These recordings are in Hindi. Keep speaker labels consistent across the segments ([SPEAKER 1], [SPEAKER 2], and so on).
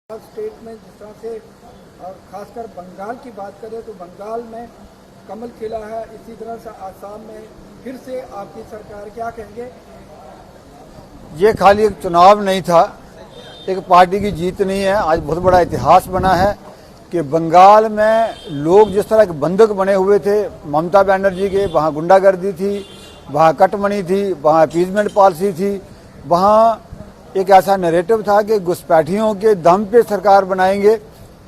[SPEAKER 1] स्टेट में जिस तरह से खासकर बंगाल की बात करें तो बंगाल में कमल खिला है, इसी तरह से आसाम में फिर से आपकी सरकार, क्या कहेंगे?
[SPEAKER 2] ये खाली एक चुनाव नहीं था, एक पार्टी की जीत नहीं है। आज बहुत बड़ा इतिहास बना है कि बंगाल में लोग जिस तरह के बंधक बने हुए थे ममता बनर्जी के, वहाँ गुंडागर्दी थी, वहाँ कटमनी थी, वहाँ अपीजमेंट पॉलिसी थी, वहाँ एक ऐसा नैरेटिव था कि घुसपैठियों के दम पे सरकार बनाएंगे।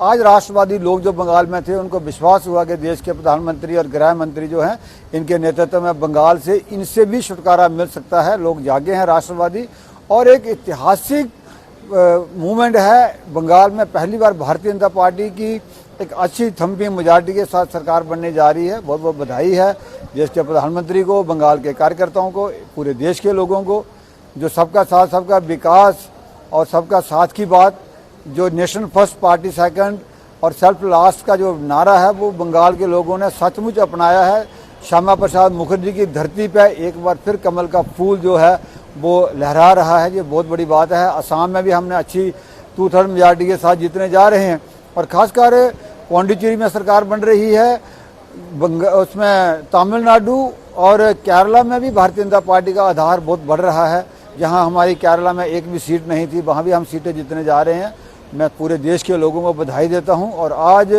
[SPEAKER 2] आज राष्ट्रवादी लोग जो बंगाल में थे उनको विश्वास हुआ कि देश के प्रधानमंत्री और गृह मंत्री जो हैं इनके नेतृत्व में बंगाल से इनसे भी छुटकारा मिल सकता है। लोग जागे हैं राष्ट्रवादी, और एक ऐतिहासिक मूवमेंट है। बंगाल में पहली बार भारतीय जनता पार्टी की एक अच्छी थम्पिंग मेजॉरिटी के साथ सरकार बनने जा रही है। बहुत बहुत बधाई है देश के प्रधानमंत्री को, बंगाल के कार्यकर्ताओं को, पूरे देश के लोगों को। जो सबका साथ, सबका विकास और सबका साथ की बात, जो नेशन फर्स्ट पार्टी सेकंड और सेल्फ लास्ट का जो नारा है वो बंगाल के लोगों ने सचमुच अपनाया है। श्यामा प्रसाद मुखर्जी की धरती पे एक बार फिर कमल का फूल जो है वो लहरा रहा है। ये बहुत बड़ी बात है। असम में भी हमने अच्छी 2/3 मेजॉरिटी के साथ जीतने जा रहे हैं, और खासकर पौंडीचेरी में सरकार बन रही है। उसमें तमिलनाडु और केरला में भी भारतीय जनता पार्टी का आधार बहुत बढ़ रहा है। जहां हमारी केरला में एक भी सीट नहीं थी, वहां भी हम सीटें जीतने जा रहे हैं। मैं पूरे देश के लोगों को बधाई देता हूं, और आज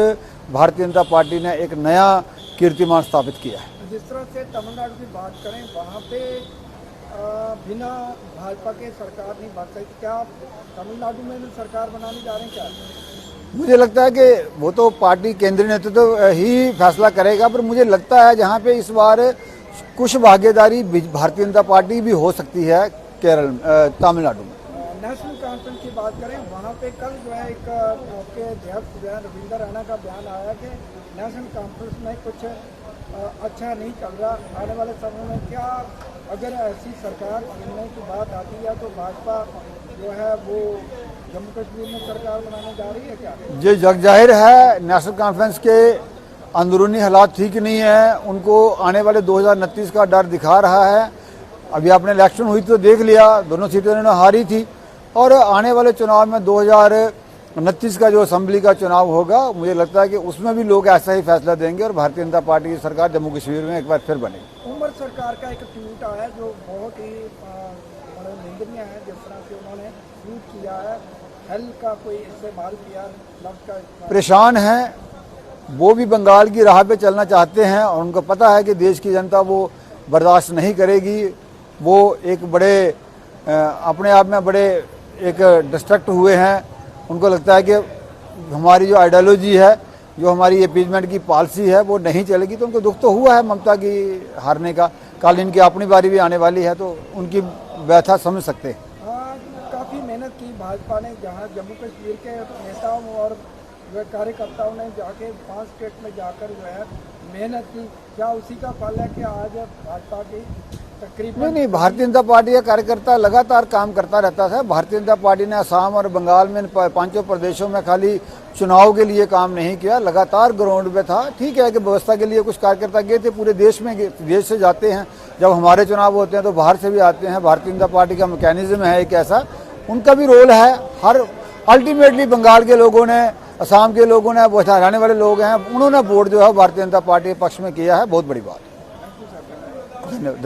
[SPEAKER 2] भारतीय जनता पार्टी ने एक नया कीर्तिमान स्थापित किया है।
[SPEAKER 1] जिस तरह से तमिलनाडु की बात करें, वहाँ पे बिना भाजपा के सरकार नहीं बन सकती, क्या तमिलनाडु में भी सरकार बनाने जा रहे हैं क्या?
[SPEAKER 2] मुझे लगता है कि वो तो पार्टी केंद्रीय नेतृत्व ही फैसला करेगा, पर मुझे लगता है जहाँ पे इस बार कुछ भागीदारी भारतीय जनता पार्टी भी हो सकती है तमिलनाडु में।
[SPEAKER 1] नेशनल कॉन्फ्रेंस की बात करें, वहाँ पे कल जो है एक आपके अध्यक्ष जो है रविंद्र रैना का बयान आया कि नेशनल कॉन्फ्रेंस में कुछ अच्छा नहीं चल रहा। आने वाले समय में क्या अगर ऐसी सरकार बनने की बात आती है तो भाजपा जो है वो जम्मू कश्मीर में सरकार बनाने जा रही है क्या?
[SPEAKER 2] ये जग जाहिर है, नेशनल कॉन्फ्रेंस के अंदरूनी हालात ठीक नहीं है। उनको आने वाले 2029 का डर दिखा रहा है। अभी आपने इलेक्शन हुई तो देख लिया, दोनों सीटें उन्होंने हारी थी, और आने वाले चुनाव में 2029 का जो असेंबली का चुनाव होगा, मुझे लगता है कि उसमें भी लोग ऐसा ही फैसला देंगे और भारतीय जनता पार्टी की सरकार जम्मू कश्मीर में एक बार फिर बनेगी।
[SPEAKER 1] उमर सरकार का एक ट्वीट आया जो बहुत ही बड़ा निंदनीय है। जिस तरह से उन्होंने ट्वीट किया है, हेल का कोई इस्तेमाल किया, लफ्ज का
[SPEAKER 2] परेशान हैं, वो भी बंगाल की राह पे चलना चाहते हैं, और उनको पता है कि देश की जनता वो बर्दाश्त नहीं करेगी। वो एक बड़े अपने आप में बड़े एक डिस्ट्रैक्ट हुए हैं। उनको लगता है कि हमारी जो आइडियोलॉजी है, जो हमारी अपीजमेंट की पॉलिसी है वो नहीं चलेगी। तो उनको दुख तो हुआ है ममता की हारने का। कल इनकी अपनी बारी भी आने वाली है, तो उनकी व्यथा समझ सकते हैं।
[SPEAKER 1] काफ़ी मेहनत की भाजपा ने, जहाँ जम्मू कश्मीर के नेताओं और कार्यकर्ताओं ने जाके 5 स्टेट में जाकर जो है मेहनत की, क्या उसी का फल है कि आज भाजपा की तकरीबन?
[SPEAKER 2] नहीं, भारतीय जनता पार्टी का कार्यकर्ता लगातार काम करता रहता था। भारतीय जनता पार्टी ने असम और बंगाल में 5 प्रदेशों में खाली चुनाव के लिए काम नहीं किया, लगातार ग्राउंड पे था। ठीक है कि व्यवस्था के लिए कुछ कार्यकर्ता गए थे, पूरे देश में देश से जाते हैं। जब हमारे चुनाव होते हैं तो बाहर से भी आते हैं। भारतीय जनता पार्टी का मैकेनिज्म है एक ऐसा, उनका भी रोल है। हर अल्टीमेटली बंगाल के लोगों ने, असम के लोगों ने, वो हरियाणा वाले लोग हैं, उन्होंने वोट जो है भारतीय जनता पार्टी के पक्ष में किया है। बहुत बड़ी बात। धन्यवाद।